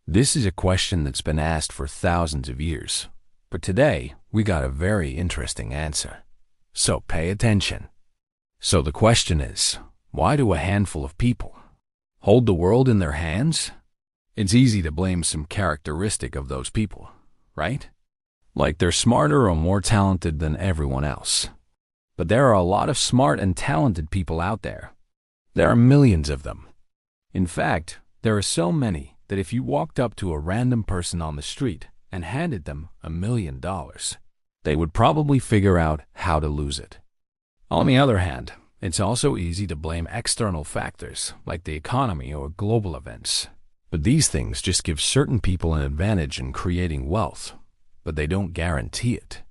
This is a question that's been asked for thousands of years, but today we got a very interesting answer. So pay attention. So the question is, why do a handful of people hold the world in their hands? It's easy to blame some characteristic of those people, right? Like they're smarter or more talented than everyone else. But there are a lot of smart and talented people out there. There are millions of them. In fact, there are so many that if you walked up to a random person on the street and handed them $1 million, they would probably figure out how to lose it. On the other hand, it's also easy to blame external factors like the economy or global events. But these things just give certain people an advantage in creating wealth, but they don't guarantee it.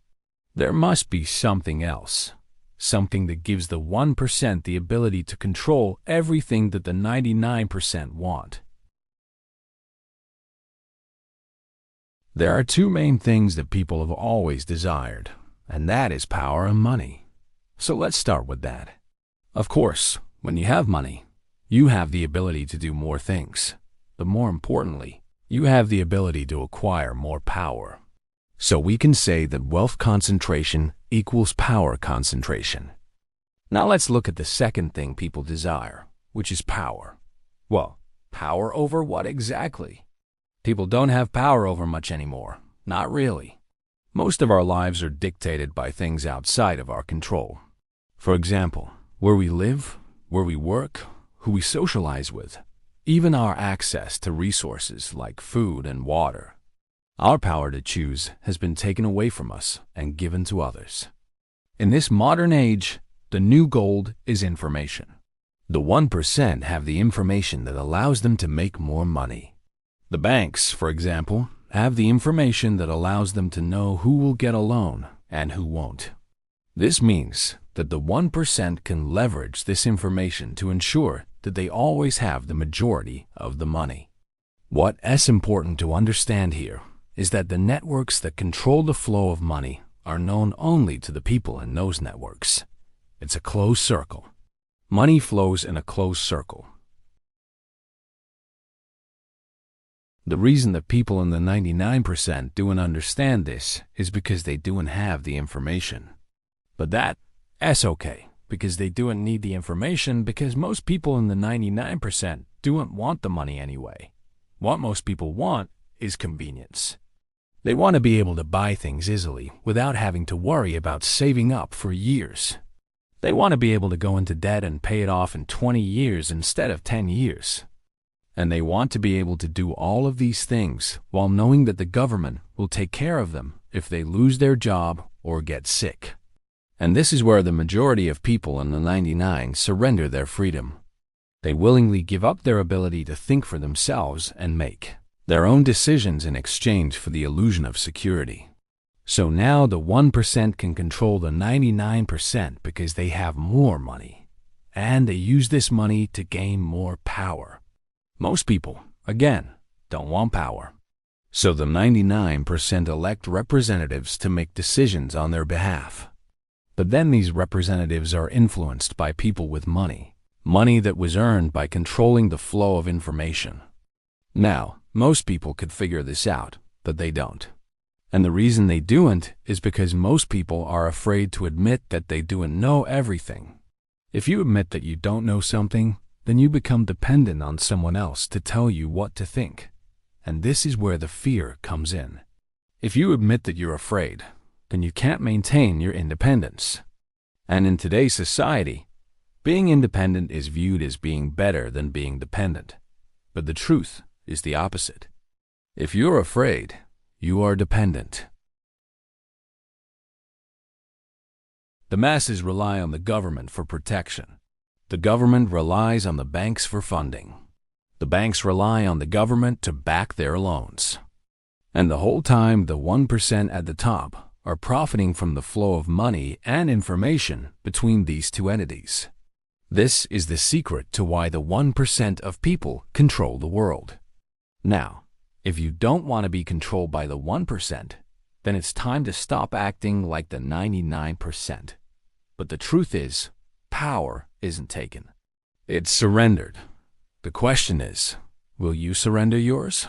There must be something else, something that gives the 1% the ability to control everything that the 99% want. There are two main things that people have always desired, and that is power and money. So let's start with that. Of course, when you have money, you have the ability to do more things, but more importantly, you have the ability to acquire more power. So we can say that wealth concentration equals power concentration. Now let's look at the second thing people desire, which is power. Well, power over what exactly? People don't have power over much anymore. Not really. Most of our lives are dictated by things outside of our control. For example, where we live, where we work, who we socialize with, even our access to resources like food and water. Our power to choose has been taken away from us and given to others. In this modern age, the new gold is information. The 1% have the information that allows them to make more money. The banks, for example, have the information that allows them to know who will get a loan and who won't. This means that the 1% can leverage this information to ensure that they always have the majority of the money. What is important to understand here is that the networks that control the flow of money are known only to the people in those networks. It's a closed circle. Money flows in a closed circle. The reason that people in the 99% don't understand this is because they don't have the information. But that's okay, because they don't need the information because most people in the 99% don't want the money anyway. What most people want is convenience. They want to be able to buy things easily without having to worry about saving up for years. They want to be able to go into debt and pay it off in 20 years instead of 10 years. And they want to be able to do all of these things while knowing that the government will take care of them if they lose their job or get sick. And this is where the majority of people in the 99 surrender their freedom. They willingly give up their ability to think for themselves and make their own decisions in exchange for the illusion of security. So now the 1% can control the 99% because they have more money, and they use this money to gain more power. Most people, again, don't want power. So the 99% elect representatives to make decisions on their behalf. But then these representatives are influenced by people with money, money that was earned by controlling the flow of information. Now, most people could figure this out, but they don't. And the reason they don't is because most people are afraid to admit that they don't know everything. If you admit that you don't know something, then you become dependent on someone else to tell you what to think. And this is where the fear comes in. If you admit that you're afraid, then you can't maintain your independence. And in today's society, being independent is viewed as being better than being dependent. But the truth is the opposite. If you're afraid, you are dependent. The masses rely on the government for protection. The government relies on the banks for funding. The banks rely on the government to back their loans. And the whole time, the 1% at the top are profiting from the flow of money and information between these two entities. This is the secret to why the 1% of people control the world. Now, if you don't want to be controlled by the 1%, then it's time to stop acting like the 99%. But the truth is, power isn't taken. It's surrendered. The question is, will you surrender yours?